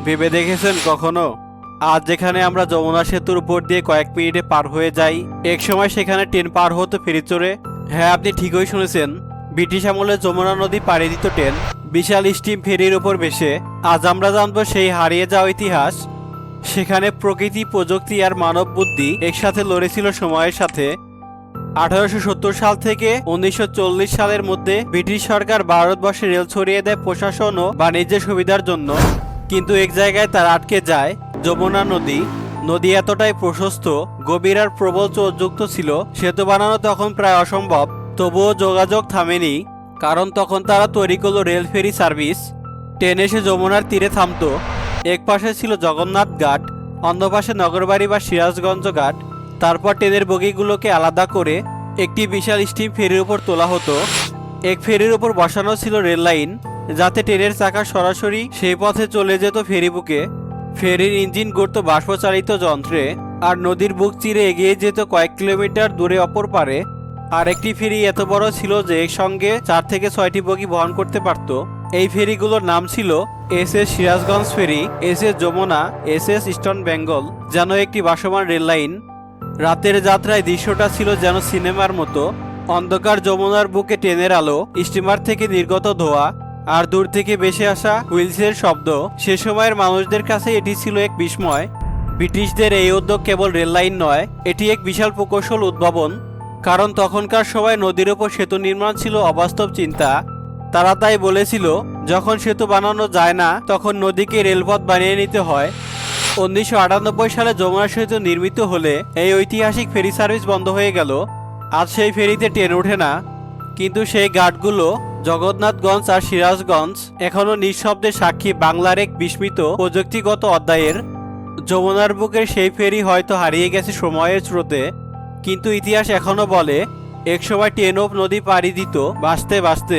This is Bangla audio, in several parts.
ভেবে দেখেছেন কখনো আজ যেখানে আমরা যমুনা সেতুর উপর দিয়ে কয়েক মিনিটে পার হয়ে যাই, এক সময় সেখানে ট্রেন পার হতো ফেরি চড়ে। হ্যাঁ, আপনি ঠিকই শুনেছেন। ব্রিটিশ আমলে যমুনা নদী পাড়ি দিত ট্রেন, বিশাল স্টিম ফেরির উপর ভেসে। আজ আমরা জানবো সেই হারিয়ে যাওয়া ইতিহাস। সেখানে প্রকৃতি, প্রযুক্তি আর মানব বুদ্ধি একসাথে লড়েছিল সময়ের সাথে। 1870 সাল থেকে 1940 সালের মধ্যে ব্রিটিশ সরকার ভারতবর্ষে রেল ছড়িয়ে দেয় প্রশাসন ও বাণিজ্যের সুবিধার জন্য। কিন্তু এক জায়গায় তার আটকে যায়, যমুনা নদী। নদী এতটাই প্রশস্ত, গভীর আর প্রবল চোটযুক্ত ছিল, সেতু বানানো তখন প্রায় অসম্ভব। তবুও যোগাযোগ থামেনি, কারণ তখন তারা তৈরি করলো রেল ফেরি সার্ভিস। ট্রেন এসে যমুনার তীরে থামতো। এক পাশে ছিল জগন্নাথ ঘাট, অন্য পাশে নগরবাড়ি বা সিরাজগঞ্জ ঘাট। তারপর ট্রেনের বগিগুলোকে আলাদা করে একটি বিশাল স্টিম ফেরির উপর তোলা হতো। এক ফেরির উপর বসানো ছিল রেল লাইন, যাতে ট্রেনের চাকা সরাসরি সেই পথে চলে যেত ফেরি বুকে। ফেরির ইঞ্জিন ঘুরত বাষ্পচালিত যন্ত্রে, আর নদীর বুক চিরে এগিয়ে যেত কয়েক কিলোমিটার দূরে অপর পারে। আর একটি ফেরি এত বড় ছিল যে একসঙ্গে 4 থেকে 6টি বগি বহন করতে পারত। এই ফেরিগুলোর নাম ছিল SS Sirajganj ferry, SS Jamuna, SS Eastern Bengal, যেন একটি ভাসমান রেল লাইন। রাতের যাত্রায় দৃশ্যটা ছিল যেন সিনেমার মতো। অন্ধকার যমুনার বুকে ট্রেনের আলো, স্টিমার থেকে নির্গত ধোঁয়া, আর দূর থেকে ভেসে আসা হুইলসের শব্দ। সে সময়ের মানুষদের কাছে এটি ছিল এক বিস্ময়। ব্রিটিশদের এই উদ্যোগ কেবল রেল লাইন নয়, এটি এক বিশাল প্রকৌশল উদ্ভাবন। কারণ তখনকার সময় নদীর ওপর সেতু নির্মাণ ছিল অবাস্তব চিন্তা। তারা তাই বলেছিল, যখন সেতু বানানো যায় না তখন নদীকে রেলপথ বানিয়ে নিতে হয়। 1998 সালে যমুনা সেতু নির্মিত হলে এই ঐতিহাসিক ফেরি সার্ভিস বন্ধ হয়ে গেল। আজ সেই ফেরিতে ট্রেন ওঠে না, কিন্তু সেই ঘাটগুলো, জগন্নাথগঞ্জ আর সিরাজগঞ্জ, এখনও নিঃশব্দে সাক্ষী বাংলার এক বিস্মিত প্রযুক্তিগত অধ্যায়ের। যমুনার বুকের সেই ফেরি হয়তো হারিয়ে গেছে সময়ের স্রোতে, কিন্তু ইতিহাস এখনো বলে একসময় ট্রেনও নদী পাড়ি দিত ভাসতে ভাসতে।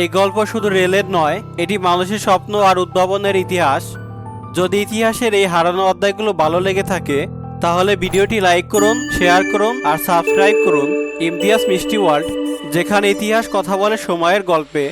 এই গল্প শুধু রেলের নয়, এটি মানুষের স্বপ্ন আর উদ্ভাবনের ইতিহাস। যদি ইতিহাসের এই হারানো অধ্যায়গুলো ভালো লেগে থাকে, তাহলে ভিডিওটি লাইক করুন, শেয়ার করুন আর সাবস্ক্রাইব করুন ইমতিয়াজ মিষ্টি ওয়ার্ল্ড, যেখানে ইতিহাস কথা বলে সময়ের গল্পে।